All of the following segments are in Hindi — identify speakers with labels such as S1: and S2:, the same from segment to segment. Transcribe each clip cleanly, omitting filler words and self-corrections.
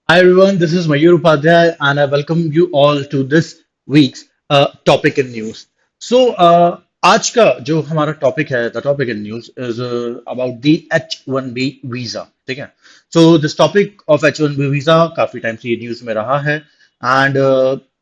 S1: Hi everyone, this is Mayur Upadhyay and I welcome you all to this week's topic in news. आज का जो हमारा टॉपिक है, the topic in news is about the H1B visa. ठीक है. So this topic of H1B visa काफी टाइम से ये न्यूज में रहा है and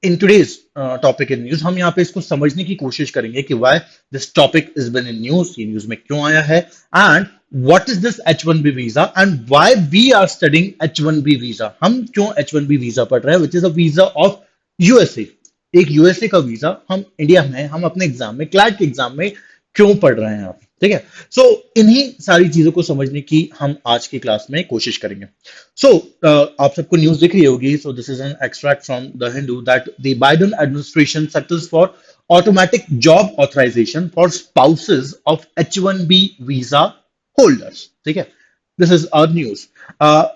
S1: in today's topic in news हम यहाँ पे इसको समझने की कोशिश करेंगे कि why this topic is been in news, ये न्यूज में क्यों आया है and what is this H1B visa and why we are studying H1B visa. हम क्यों H1B visa पढ़ रहे हैं, which is a visa of USA. एक यूएसए का वीजा हम इंडिया में हम अपने एग्जाम में क्लैट के एग्जाम में क्यों पढ़ रहे हैं आप. ठीक है. सो इन्हीं सारी चीजों को समझने की हम आज की क्लास में कोशिश करेंगे. सो आप सबको न्यूज दिख रही होगी. सो this is an extract from the Hindu that the Biden administration settles for automatic job authorization for spouses of H1B visa holders. ठीक है. This is our news.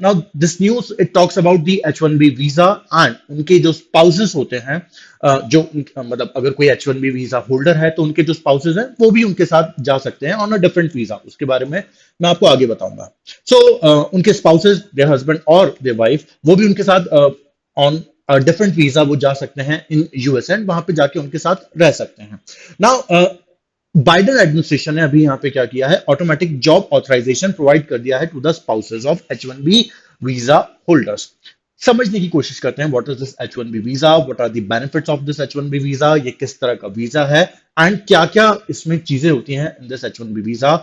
S1: Now this news it talks about the H1B visa and उनके जो spouses होते हैं, मतलब अगर कोई H1B visa holder है तो उनके जो spouses हैं वो भी उनके साथ जा सकते हैं on a different visa. उसके बारे में मैं आपको आगे बताऊंगा. So उनके spouses, their husband और their wife, वो भी उनके साथ on डिफरेंट वीजा वो जा सकते हैं इन यूएस एंड वहां पे जाके उनके साथ रह सकते हैं. नाउ बाइडेन एडमिनिस्ट्रेशन ने अभी यहाँ पे क्या किया है, ऑटोमेटिक जॉब ऑथराइजेशन प्रोवाइड कर दिया है to the spouses of H1B visa holders. समझने की कोशिश करते हैं what is this H1B visa, what are the benefits of this H1B visa, ये किस तरह का वीजा है एंड क्या क्या इसमें चीजें होती हैं इन दिस H1B वीजा.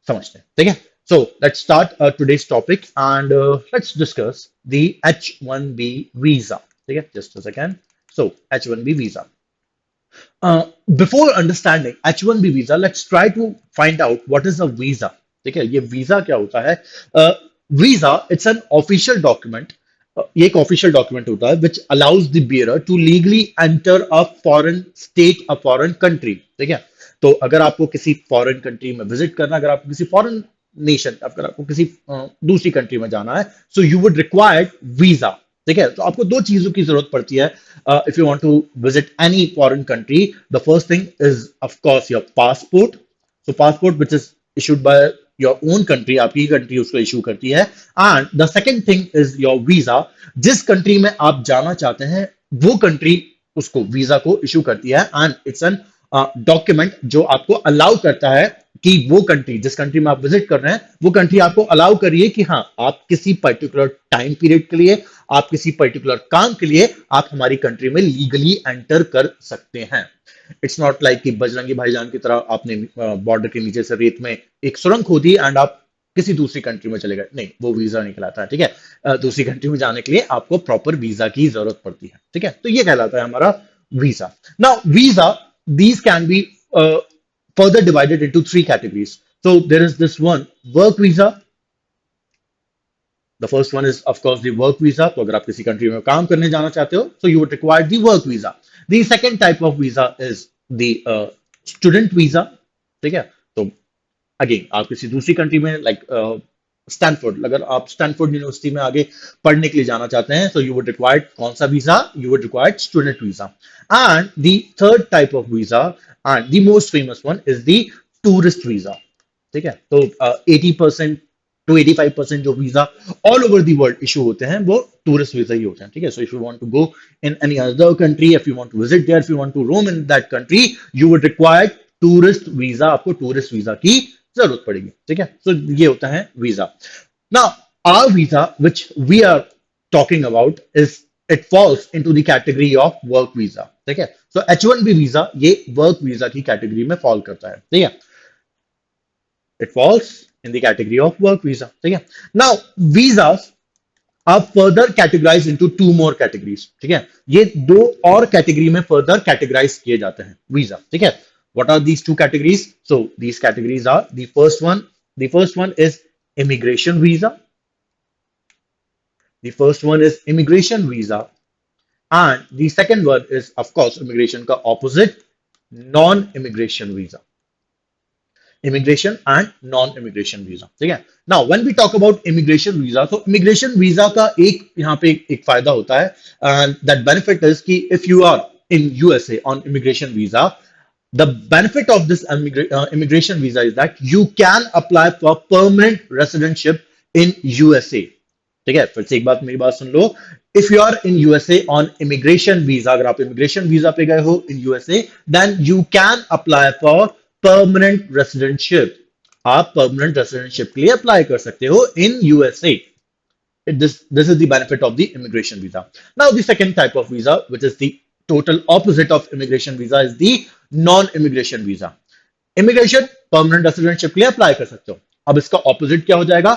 S1: समझते हैं. ठीक है. So let's start today's topic and let's discuss the H1B visa. ठीक है. Just a second. So H1B visa. Uh, Before understanding H1B visa, let's try to find out what is a visa. ठीक है. ये वीजा क्या होता है? Visa it's an official document. ये एक ऑफिशियल डॉक्यूमेंट होता है which allows the bearer to legally enter a foreign state, a foreign country. ठीक है. तो अगर आपको किसी फॉरेन कंट्री में विजिट करना, अगर आपको किसी फॉरेन नेशन, अगर आपको किसी दूसरी कंट्री में जाना है, so you would required visa. ठीक है. तो आपको दो चीजों की जरूरत पड़ती है if you want to visit any foreign country. The first thing is of course your passport. So passport which is issued by your own country, आपकी कंट्री उसको इशू करती है. And the second thing is your visa. जिस कंट्री में आप जाना चाहते हैं वो कंट्री उसको वीजा को इशू करती है एंड इट्स एन डॉक्यूमेंट जो आपको अलाउ करता है कि वो कंट्री, जिस कंट्री में आप विजिट कर रहे हैं, वो कंट्री आपको अलाउ करिए कि हाँ आप किसी पर्टिकुलर टाइम पीरियड के लिए, आप किसी पर्टिकुलर काम के लिए आप हमारी कंट्री में लीगली एंटर कर सकते हैं. इट्स नॉट लाइक कि बजरंगी भाईजान की तरह आपने बॉर्डर के नीचे से रेत में एक सुरंग खोदी एंड आप किसी दूसरी कंट्री में चले गए. नहीं, वो वीजा नहीं कहलाता है. ठीक है. दूसरी कंट्री में जाने के लिए आपको प्रॉपर वीजा की जरूरत पड़ती है. ठीक है. तो ये कहलाता है हमारा visa. Now visa, these can be further divided into three categories. So there is this one, work visa. The first one is of course the work visa. तो अगर आप किसी कंट्री में काम करने जाना चाहते हो, so you would require the work visa. The second type of visa is the student visa. ठीक है. तो अगेन आप किसी दूसरी कंट्री में लाइक स्टैनफोर्ड, अगर आप स्टैनफोर्ड यूनिवर्सिटी में आगे पढ़ने के लिए जाना चाहते हैं, सो यू वुड रिक्वायर्ड कौन सा visa, you would required student visa. And the third type of visa and the most famous one is the tourist visa. ठीक है. तो 80% टू 85% जो visa all over the world issue होते हैं वो टूरिस्ट वीजा ही होते हैं. ठीक है. So if you want to go in any other country, if you want to visit there, if you want to roam in that country, you would require tourist visa. आपको टूरिस्ट वीजा की जरूरत पड़ेगी. ठीक है. सो ये होता है visa. Now our visa which we are talking about is, it falls into the category of work visa. ठीक है. सो H1B वीजा ये वर्क वीजा की कैटेगरी में फॉल करता है. ठीक है. It falls in the category of work visa. ठीक है. Now visas are further categorized into two more categories. ठीक है. ये दो और कैटेगरी में फर्दर कैटेगराइज किए जाते हैं वीजा. ठीक है. What are these two categories? So these categories are the first one. The first one is immigration visa. The first one is immigration visa, and the second one is, of course, immigration का opposite, non-immigration visa. Immigration and non-immigration visa. ठीक है. Now when we talk about immigration visa, तो immigration visa का एक यहाँ पे एक फायदा होता है, and that benefit is कि if you are in USA on immigration visa, the benefit of this immigration visa is that you can apply for permanent residentship in USA. ठीक है, फिर से एक बात मेरी बात सुन लो। If you are in USA on immigration visa, अगर आप इमिग्रेशन वीजा पे गए हो in USA, then you can apply for permanent residentship. आप परमानेंट रेसिडेंटशिप के लिए अप्लाई कर सकते हो in USA. This is the benefit of the immigration visa. Now, the second type of visa, which is the total opposite of immigration visa, is the non-immigration visa. Immigration permanent residentship के लिए अप्लाई कर सकते हो। अब इसका ऑपोजिट क्या हो जाएगा?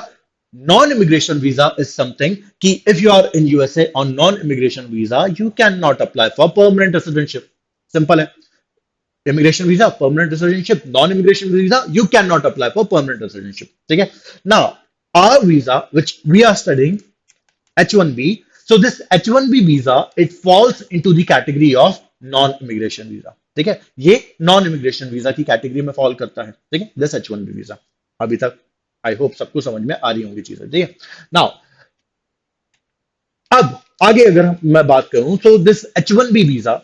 S1: Non immigration visa is something कि if you are in USA on non immigration visa, you can not apply for permanent residentship. Simple है। Immigration visa permanent residentship, non immigration visa you can not apply for permanent residentship. ठीक है। Now our visa which we are studying, H1B, so this H1B visa, it falls into the category of non immigration visa। ठीक है, ये नॉन इमिग्रेशन वीजा की कैटेगरी में फॉल करता है। ठीक है, दिस H1B वीजा। अभी तक आई होप सबको समझ में आ रही होंगी चीजें। ठीक है। नाउ अब आगे अगर मैं बात करूं, so this H1B visa,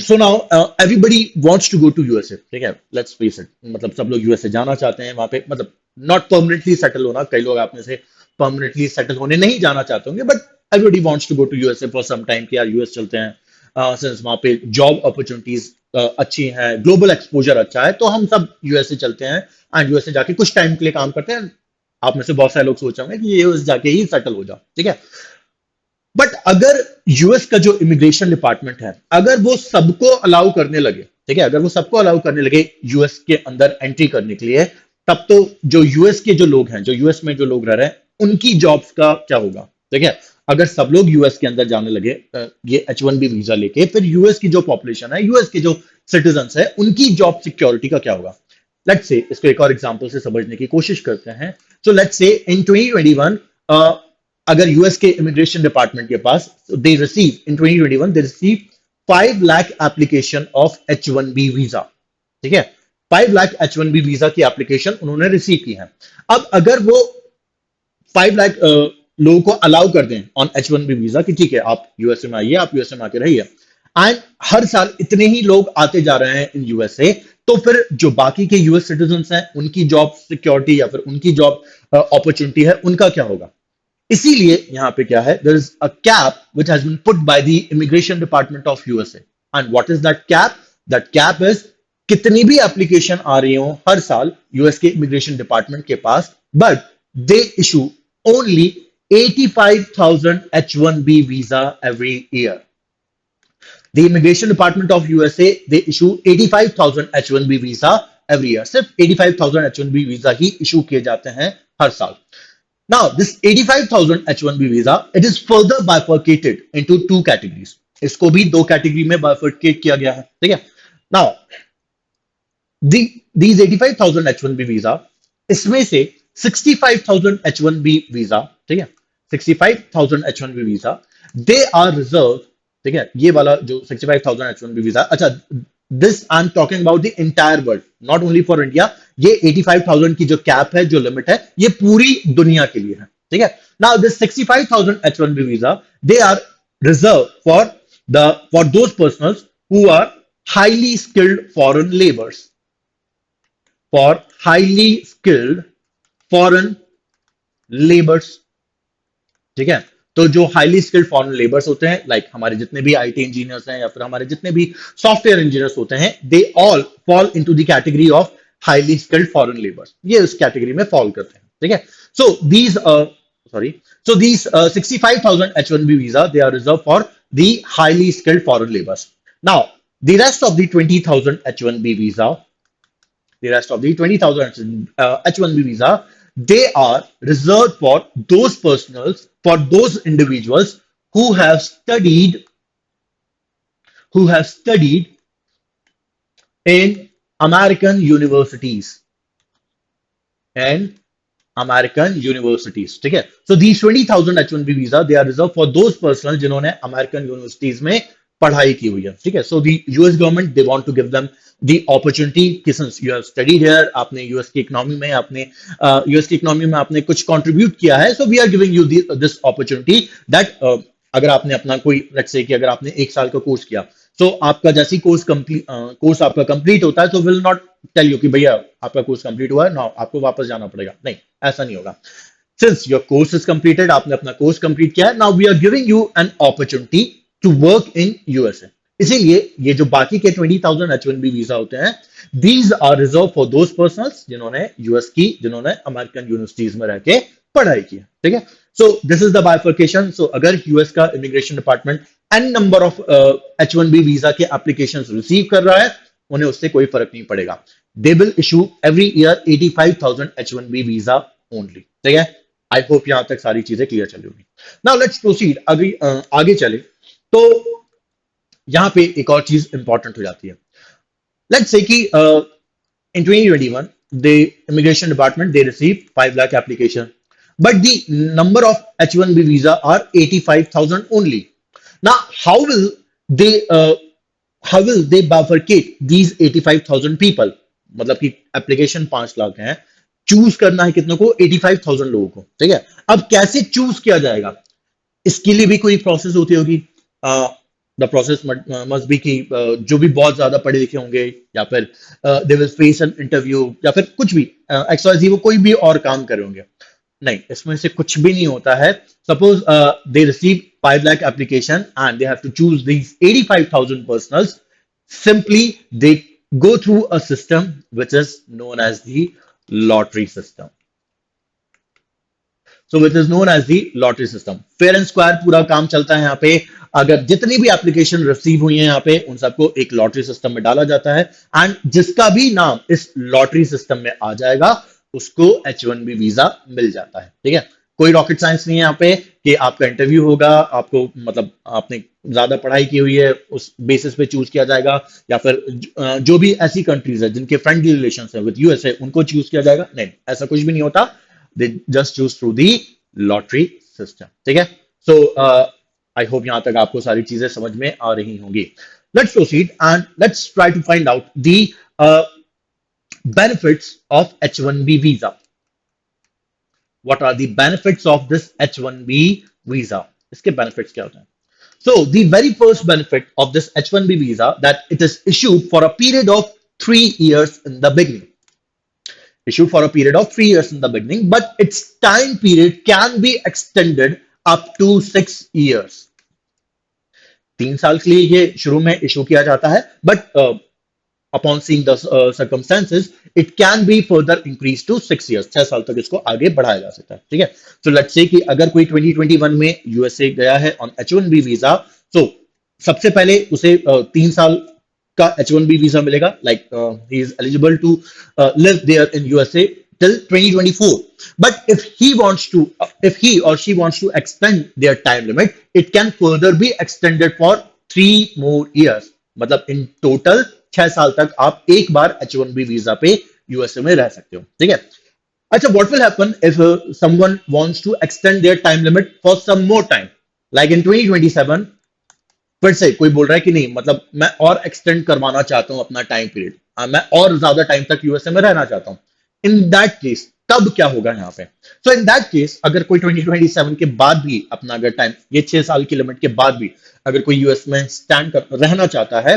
S1: so now everybody wants to go to USA। ठीक है, लेट्स फेस इट, मतलब सब लोग यूएसए जाना चाहते हैं। वहां पे मतलब नॉट परमानेंटली सेटल होना, कई लोग आप में से परमानेंटली सेटल होने नहीं जाना चाहते होंगे, but everybody wants to go to USA for some time कि यार यूएस चलते हैं, सिंस वहां पे जॉब अपॉर्चुनिटीज अच्छी हैं, ग्लोबल एक्सपोजर अच्छा है, तो हम सब यूएसए चलते हैं एंड यूएसए जाके कुछ टाइम के लिए काम करते हैं। आप में से बहुत सारे लोग सोच रहे होंगे कि ये यूएस जाके ही सेटल हो जाओ। ठीक है, बट अगर यूएस का जो इमिग्रेशन डिपार्टमेंट है, अगर वो सबको अलाउ करने लगे, ठीक है, अगर वो सबको अलाउ करने लगे यूएस के अंदर एंट्री करने के लिए, तब तो जो यूएस के जो लोग हैं, जो यूएस में जो लोग रह रहे हैं, उनकी जॉब्स का क्या होगा? ठीक है, अगर सब लोग यूएस के अंदर जाने लगे ये H1B वीजा लेके, फिर यूएस की जो पॉपुलेशन है, यूएस के जो सिटीजन है, उनकी जॉब सिक्योरिटी का क्या होगा? लेट्स से इसको एक और एग्जांपल से समझने की कोशिश करते हैं। सो लेट्स से इन 2021, अगर यूएस के इमिग्रेशन डिपार्टमेंट के पास, they receive in 2021 they receive 5 lakh application of H1B visa. ठीक है, 5 लाख H1B वीजा की एप्लीकेशन उन्होंने रिसीव की है। अब अगर वो 5 लाख लोगों को अलाउ कर दें ऑन H1B वीजा कि ठीक है आप यूएसए में आइए, आप यूएसए में आके रहिए, एंड हर साल इतने ही लोग आते जा रहे हैं इन यूएसए, तो फिर जो बाकी के यूएस सिटीजन हैं, उनकी जॉब सिक्योरिटी या फिर उनकी जॉब अपॉर्चुनिटी है, उनका क्या होगा? इसीलिए यहां पे क्या है, there is a cap which has been put by the immigration department of USA. And what is that cap? That cap is कितनी भी एप्लीकेशन आ रही हो हर साल यूएस के इमिग्रेशन डिपार्टमेंट के पास, but they issue only 85,000 H1B visa every year। The immigration department of USA, they issue 85,000 H1B visa every year। सिर्फ 85,000 H1B visa ही इशू किए जाते हैं हर साल। Now, this 85,000 H1B visa, it is further bifurcated into two categories। इसको भी दो कैटेगरी में bifurcate किया गया है। ठीक है। Now, these 85,000 H1B visa, इसमें से 65,000 H1B visa, ठीक है, 65,000 H1B visa, they are reserved। ठीक है, ये वाला जो 65,000 H1B visa, अच्छा, this I am talking about the entire world, not only for India. ये 85,000 की जो कैप है, जो लिमिट है, ये पूरी दुनिया के लिए है। ठीक है। Now this 65,000 H1B visa, they are reserved for those persons who are highly skilled foreign laborers, for highly skilled foreign laborers। ठीक है, तो जो हाईली स्किल्ड फॉरेन लेबर्स होते हैं, लाइक हमारे जितने भी आईटी इंजीनियर्स हैं या फिर हमारे जितने भी सॉफ्टवेयर इंजीनियर्स होते हैं, they all fall into the category of highly skilled foreign labours. ये उस कैटेगरी में फॉल करते हैं। ठीक है, so these so these 65,000 H1B visa, they are reserved for the highly skilled foreign laborers। Now, the rest of the 20,000 H1B visa, the rest of the 20,000 H1B visa, they are reserved for those personals, for those individuals who have studied, who have studied in American universities and American universities। ठीक है, so these 20,000 H1B visa, they are reserved for those persons जिन्होंने American universities में पढ़ाई की हुई है। ठीक है, so the US government, they want to give them the opportunity कि since you have studied here, आपने यूएस की इकोनॉमी में, आपने यूएस की इकोनॉमी में आपने कुछ कंट्रीब्यूट किया है, so we are giving you this opportunity that अगर आपने अपना कोई, लेट्स से कि अगर आपने एक साल का कोर्स किया, तो आपका जैसी कोर्स आपका कंप्लीट होता है, तो विल नॉट टेल यू कि भैया आपका कोर्स कंप्लीट हुआ है ना, आपको वापस जाना पड़ेगा। नहीं, ऐसा नहीं होगा। Since your course is completed, आपने अपना कोर्स कंप्लीट किया है, now we are giving you an opportunity to work in USA. इसीलिए ये जो बाकी के 20,000 H1B वीजा होते हैं, these are reserve for those personals जिन्होंने यूएस की, जिन्होंने अमेरिकन यूनिवर्सिटीज में रह के पढ़ाई की है, ठीक है। So this is the bifurcation. So अगर यूएस का immigration department an number of H1B visa के एप्लीकेशन रिसीव कर रहा है, उन्हें उससे कोई फर्क नहीं पड़ेगा। They will issue every year 85,000 H1B visa only, ठीक है। आई होप यहां तक सारी चीजें क्लियर चली होगी। Now let's proceed. आगे चले तो यहां पे एक और चीज इंपॉर्टेंट हो जाती है। लेट्स से कि in 2021 the immigration department they received 5 lakh application, but the number of H1B visa are 85,000 only. Now they uh, how will they bifurcate these 85,000 people? मतलब कि एप्लीकेशन 5 लाख है, चूज करना है कितनों को? 85,000 लोगों को, ठीक है। अब कैसे चूज किया जाएगा, इसके लिए भी कोई प्रोसेस होती होगी। द प्रोसेस मस्ट बी कि जो भी बहुत ज्यादा पढ़े लिखे होंगे, या फिर they will face an interview, या फिर कुछ भी एक्सवाइजी वो कोई भी और काम कर रहे होंगे। नहीं, इसमें से कुछ भी नहीं होता है। Suppose they receive 5 lakh application and they have to choose these 85,000 personals. Simply they go through a system which is known as the lottery system. So which is known as the lottery system. Fair and square पूरा काम चलता है यहाँ पे। अगर जितनी भी एप्लीकेशन रिसीव हुई है यहाँ पे, उन सबको एक लॉटरी सिस्टम में डाला जाता है, एंड जिसका भी नाम इस लॉटरी सिस्टम में आ जाएगा उसको H1B वीजा मिल जाता है, ठीक है। कोई रॉकेट साइंस नहीं है यहाँ पे कि आपका इंटरव्यू होगा, आपको मतलब आपने ज्यादा पढ़ाई की हुई है उस बेसिस पे चूज किया जाएगा, या फिर जो भी ऐसी कंट्रीज है जिनके फ्रेंडली रिलेशन है विद यूएसए उनको चूज किया जाएगा। नहीं, ऐसा कुछ भी नहीं होता। they just choose through the lottery system, ठीक है। सो आई होप यहां तक आपको सारी चीजें समझ में आ रही होंगी। Let's proceed and let's try to find out the benefits of H1B visa. What are the benefits of this H1B visa? इसके benefits क्या होते हैं? So the very first benefit of this H1B visa that it is issued for a period of 3 years in the beginning. Issued for a period of 3 years in the beginning, but its time period can be extended up to 6 years. 3 साल के लिए ये शुरू में इशू किया जाता है, but upon seeing the circumstances, it can be further increased to 6 years. 6 साल तक इसको आगे बढ़ाया जा सकता है, ठीक है। So let's say कि अगर कोई 2021 में यूएसए गया है on H1B वीजा, so सबसे पहले उसे 3 साल का H1B वीजा मिलेगा, like he is eligible to live there in USA till 2024. But if he or she wants to extend their time limit, it can further be extended for 3 more years. मतलब इन टोटल 6 साल तक आप एक बार H1B वीजा पे यूएसए में रह सकते हो, ठीक है। अच्छा, what will happen if someone wants to extend their time limit for some more time, like in 2027? फिर से कोई बोल रहा है कि नहीं, मतलब मैं और एक्सटेंड करवाना चाहता हूं अपना टाइम पीरियड, मैं और ज्यादा टाइम तक यूएसए में रहना चाहता हूं। इन दैट केस तब क्या होगा यहाँ पे? सो इन दैट केस अगर कोई 2027 के बाद भी अपना अगर टाइम, ये 6 साल की लिमिट के बाद भी अगर कोई यूएस में स्टैंड कर रहना चाहता है,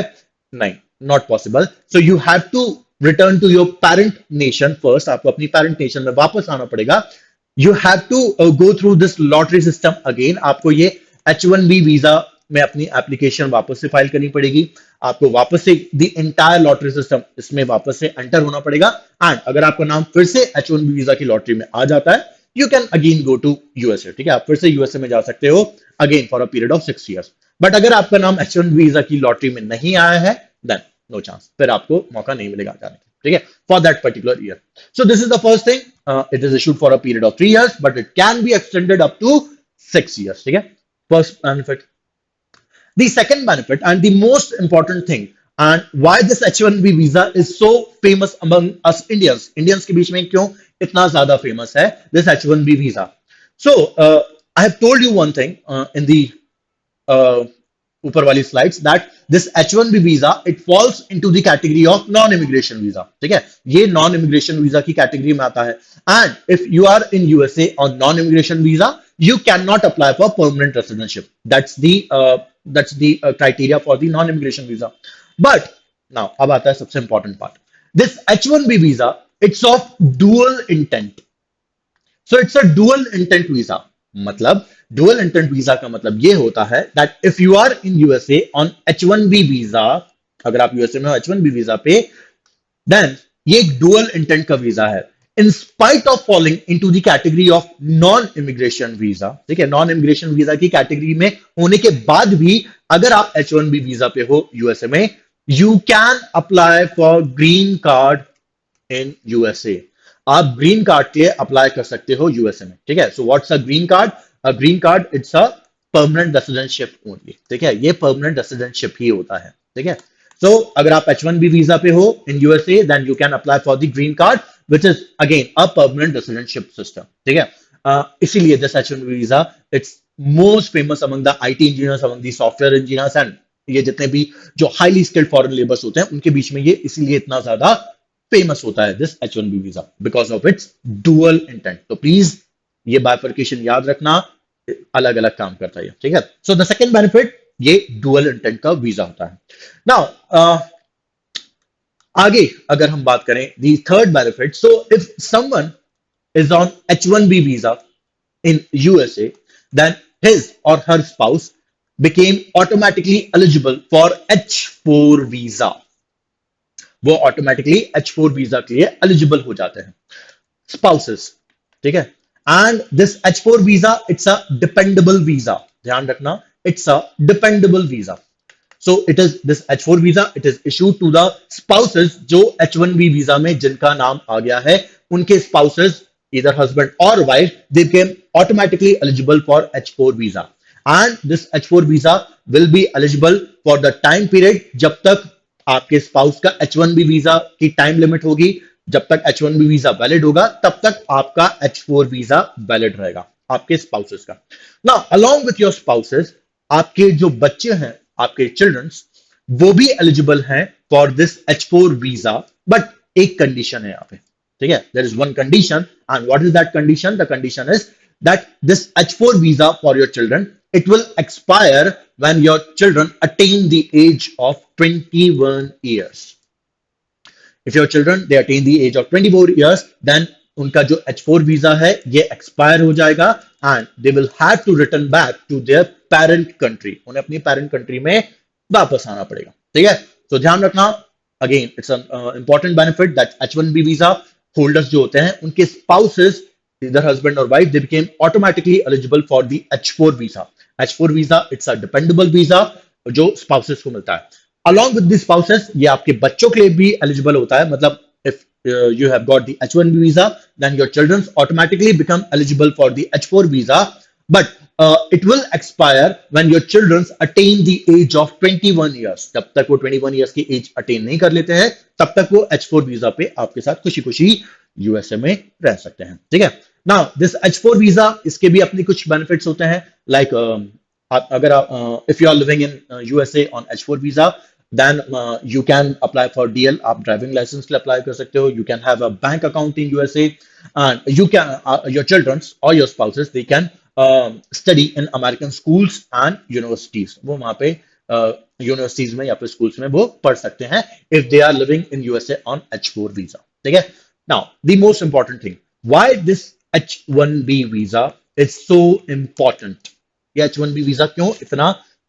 S1: नहीं, not possible. So you have to return to your parent nation first. आपको अपनी पेरेंट नेशन में वापस आना पड़ेगा। You have to go through this lottery system again. आपको ये H1B वीजा में अपनी एप्लीकेशन वापस से फाइल करनी पड़ेगी। आपको वापस से द इंटायर लॉटरी सिस्टम इसमें वापस से एंटर होना पड़ेगा। एंड अगर आपका नाम फिर से H1B वीजा की लॉटरी में आ जाता है, you can again go to USA, ठीक है। आप फिर से यूएसए में जा सकते हो again for a period of 6 years। But अगर आपका नाम H1B वीजा की लॉटरी में नहीं आया है, देन नो चांस, फिर आपको मौका नहीं मिलेगा जाने का, ठीक है, for that particular year. So this is the first thing, it is issued for a period of 3 years, but it can be extended up to 6 years, ठीक है। First benefit. The second benefit and the most important thing, and why this H1B visa is so famous among us Indians. Indians के बीच में क्यों इतना ज्यादा famous है this H1B visa? So I have told you one thing in the uh, ऊपर वाली slides that this H1B visa it falls into the category of non-immigration visa, ठीक है। ये non-immigration visa की category में आता है। And if you are in USA on non-immigration visa, you cannot apply for permanent residency. That's the criteria for the non-immigration visa. But now अब आता है सबसे important part. This H1B visa it's of dual intent. So it's a dual intent visa. मतलब डुअल इंटेंट वीजा का मतलब ये होता है that if you are in USA on H1B visa, अगर आप यूएसए में हो H1B वीजा पे, देन ये एक डुअल इंटेंट का वीजा है। In spite of following into the category of non immigration visa, ठीक है, नॉन इमिग्रेशन वीजा की कैटेगरी में होने के बाद भी अगर आप H1B वीजा पे हो यूएसए में, you can apply for green card in USA. आप ग्रीन कार्ड के लिए अप्लाई कर सकते हो यूएसए में, ठीक है। So what's a green card? A green card it's a permanent residentship only, ठीक है, ये परमानेंट रेसिडेंटशिप ही होता है, ठीक है। सो अगर आप H1B वीजा पे हो in USA, then you can apply for the green card which is again a permanent residentship system, ठीक है। इसीलिए this H1B visa it's most famous among the IT engineers, among the software engineers, and ये जितने भी जो हाईली स्किल्ड फॉरेन लेबर्स होते हैं उनके बीच में ये इसीलिए इतना ज्यादा फेमस होता है this H1B visa, because of its dual intent. तो प्लीज ये बाइफर्केशन याद रखना, अलग अलग काम करता है, ठीक है। सो द सेकंड बेनिफिट, ये डुअल इंटेंट का वीजा होता है। नाउ आगे अगर हम बात करें दी third benefit, so if someone is on H1B visa in USA, then his or her spouse became automatically eligible for H4 visa। वो ऑटोमेटिकली H4 वीजा के लिए एलिजिबल हो जाते हैं, स्पाउसेस, ठीक है। And this H4 visa it's a dependable visa, ध्यान रखना, it's a dependable visa. So it is this H4 visa, it is issued to the spouses जो H1B वीजा में जिनका नाम आ गया है, उनके spouses either husband or wife, they became automatically eligible for H4 visa, and this H4 visa will be eligible for the time period जब तक आपके स्पाउस का H1B वीजा की टाइम लिमिट होगी, जब तक H1B वीजा वैलिड होगा तब तक आपका H4 वीजा वैलिड रहेगा आपके स्पाउसेस का। Now along with your spouses, आपके जो बच्चे हैं, आपके चिल्ड्रंस, वो भी एलिजिबल हैं for this H4 visa, but एक कंडीशन है यहाँ पे, ठीक है। There is one condition, and what is that condition? The condition is that this H4 visa for your children, it will expire when your children attain the age of 21 years. If your children they attain the age of 24 years, then उनका जो H4 वीजा है ये एक्सपायर हो जाएगा, and they will have to return back to their parent country, उन्हें अपनी पेरेंट कंट्री में वापस आना पड़ेगा, ठीक है। तो ध्यान रखना, again it's an important benefit that H1B visa holders जो होते हैं उनके spouses, either husband or wife, they became automatically eligible for the H4 visa. H4 visa it's a dependable visa जो spouses को मिलता है। Along with the spouses, ये आपके बच्चों के लिए भी eligible होता है, मतलब if you have got the H1B visa, then your children automatically become eligible for the H4 visa, but it will expire when your children attain the age of 21 years। जब तक वो 21 years की एज अटेन नहीं कर लेते हैं तब तक वो H4 वीजा पे आपके साथ खुशी खुशी यूएसए में रह सकते हैं, ठीक है। नाउ दिस H4 वीजा, इसके भी अपने कुछ बेनिफिट्स होते हैं, लाइक अगर आप if you are living in USA on H4 visa, then you can apply for DL, आप ड्राइविंग लाइसेंस के लिए अप्लाई कर सकते हो, you can have a bank account in USA, and you can your childrens और your spouses they can study in American schools and universities, वो वहां पे यूनिवर्सिटीज में या फिर स्कूल्स में वो पढ़ सकते हैं if they are living in USA on H4 visa, ठीक है। Now, the most important thing, why this H1B visa is so important? ये H1B visa क्यों इतना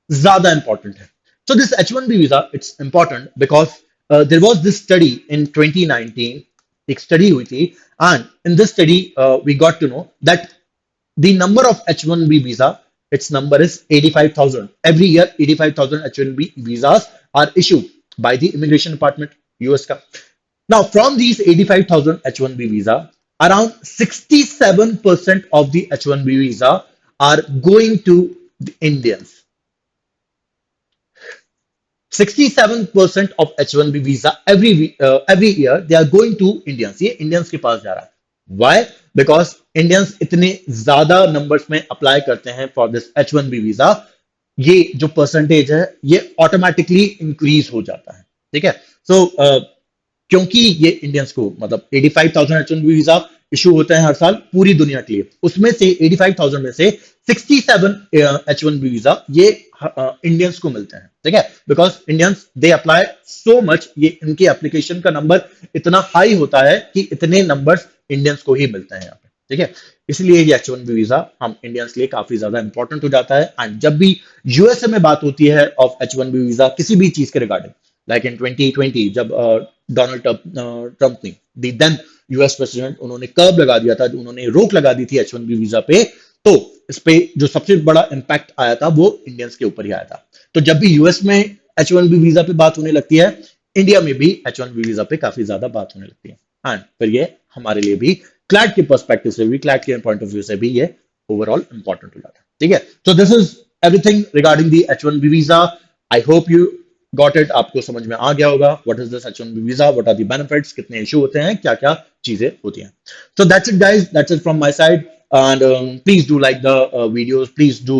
S1: ज्यादा important है? So this H1B visa, it's important because there was this study in 2019, एक study हुई थी, and in this study we got to know that the number of H1B visa, its number is 85,000. Every year 85,000 H1B visas are issued by the immigration department US का। Now, from these 85,000 H1B visa, around 67% of the H1B visa are going to the Indians. 67% of H1B visa every year they are going to Indians. ये Indians के पास जा रहा है। Why? Because Indians इतने ज्यादा numbers में apply करते हैं for this H1B visa, ये जो percentage है ये automatically increase हो जाता है, ठीक है। So क्योंकि ये इंडियंस को मतलब 85,000 H1B वीजा इशू होते हैं हर साल पूरी दुनिया के लिए, उसमें से 85,000 में से 67 H1B वीजा ये इंडियंस को मिलते हैं, ठीक है। Because Indians they apply so much, ये इनकी एप्लीकेशन का नंबर इतना हाई होता है कि इतने नंबर्स इंडियंस को ही मिलते हैं यहाँ पे, ठीक है। इसलिए ये H1B वीजा हम इंडियंस के लिए काफी ज्यादा इंपॉर्टेंट हो जाता है। एंड जब भी यूएसए में बात होती है ऑफ H1B वीजा किसी भी चीज के रिगार्डिंग, लाइक इन 2020 जब डोनाल्ड ट्रंप ने, दी देन यूएस प्रेसिडेंट, उन्होंने कर्ब लगा दिया था, उन्होंने रोक लगा दी थी H1B वीजा पे, तो इस पे जो सबसे बड़ा इंपैक्ट आया था वो इंडियंस के ऊपर ही आया था। तो जब भी यूएस में H1B वीजा पे बात होने लगती है, इंडिया में भी H1B वीजा पे काफी ज्यादा बात होने लगती है। एंड फिर ये हमारे लिए भी, क्लैट के पर्सपेक्टिव से भी, क्लैट के पॉइंट ऑफ व्यू से भी ये ओवरऑल इंपॉर्टेंट हो जाता है। ठीक है। So this is everything regarding the H1B visa. I hope you got it, आपको समझ में आ गया होगा what is this H1B visa, what are the benefits, कितने इशू होते हैं, क्या क्या चीजें होती हैं। So that's it, guys. That's it from my side. And please do like the videos. Please do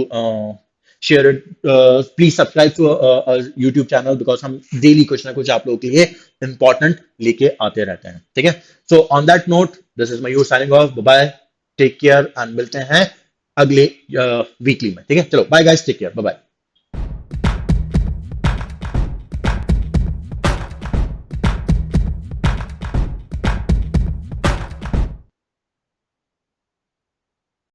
S1: share it. Please subscribe to our YouTube channel because हम daily कुछ ना कुछ आप लोगों के लिए important लेके आते रहते हैं। ठीक है। So on that note, this is Mayur signing off. Bye bye. Take care and मिलते हैं अगले वीकली में। ठीक है। चलो, bye guys. Take care. Bye bye.